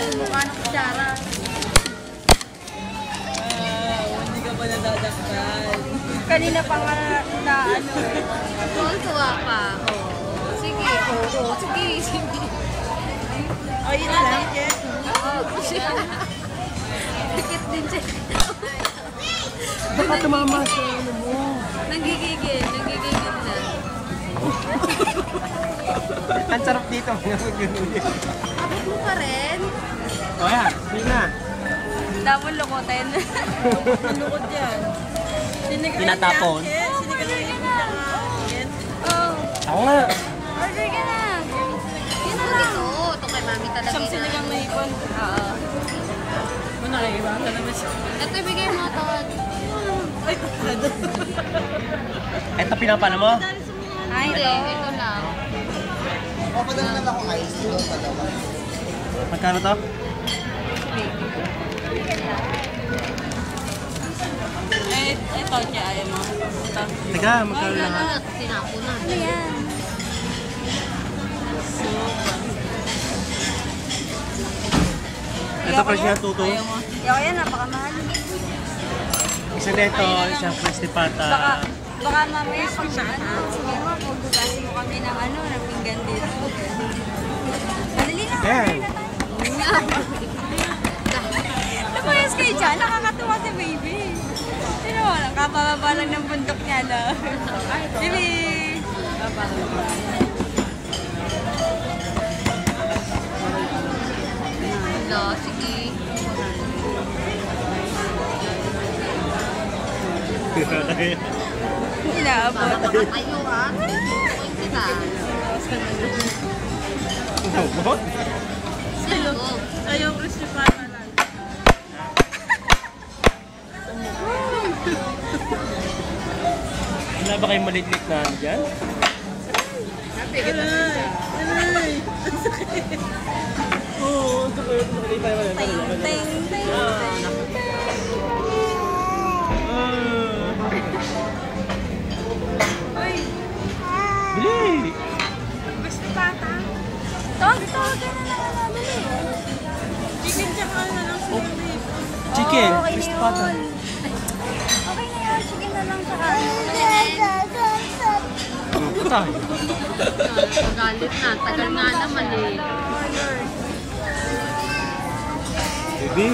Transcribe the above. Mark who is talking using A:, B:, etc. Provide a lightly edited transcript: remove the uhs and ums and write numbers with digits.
A: Mukha ng kutsara.
B: Hindi ka ba nadadaktan?
A: Kanina pa nga na ano eh.
C: Tuwa pa. Sige. Oo, sige. Sige.
B: Oh, yun na lang, Jen.
C: Dikit din siya.
D: Baka tumama sa ano mo.
C: Nagigigil na.
D: Ang sarap dito.
C: Abot mo pa rin.
D: O yan, sige na.
A: Damon lukutin.
B: Malukot yan.
D: Tinatapon.
B: Sinigalan yan, Jen.
C: Oh.
D: Ako nga.
C: Order ka na. Yun na lang. Ito kay mami talaga.
B: Isang sinigang na ipon.
C: Oo.
B: Muna kayo, iba ka naman siya.
C: Ito ibigay mo ito.
B: Ay, ano?
D: Ito pinapala mo?
C: Ay, hindi. Ito lang.
E: Papadala na lang ako ice doon sa dalawa.
D: Magkano to?
B: Ito, kaya ayaw mo. Ito.
D: Teka, magkano lang?
C: Tinapo na.
A: Ano yan?
D: Ito kasi na tuto.
B: Ayaw mo.
A: Yung yan, napakamahal.
D: Isa nito, isang crispy pata.
A: Baka mamaya pag ano, sige mo, pagbugasin mo kami ng ano, ng pinggan dito. Madali na,
D: Ayan.
A: Napayas kayo dyan, nakakatuwa si baby. Sino mo, nakapababa lang ng bundok niya na. Baby!
C: Hello, sige.
A: Inaabot.
C: Tayo ah. Point kita.
D: Ano?
C: Sino?
B: Ayaw, crispy pata lang.
D: Wala ba kayong maliit na ano dyan?
B: Ay! Ang sakit. Oo, ito ko yung nakita mo.
A: Ting, ting, ting, ting. Uy,
D: Bili!
A: gusto pata. Tawag ka na lang namin eh.
B: Chicken tsaka na lang sila na ipon.
D: Chicken,
A: Okay
D: crispy
A: na
D: pata.
A: yun. Okay na yun, sige na lang saka.
D: Ito tayo.
C: Galit na. Tagal nga naman eh.
D: Baby,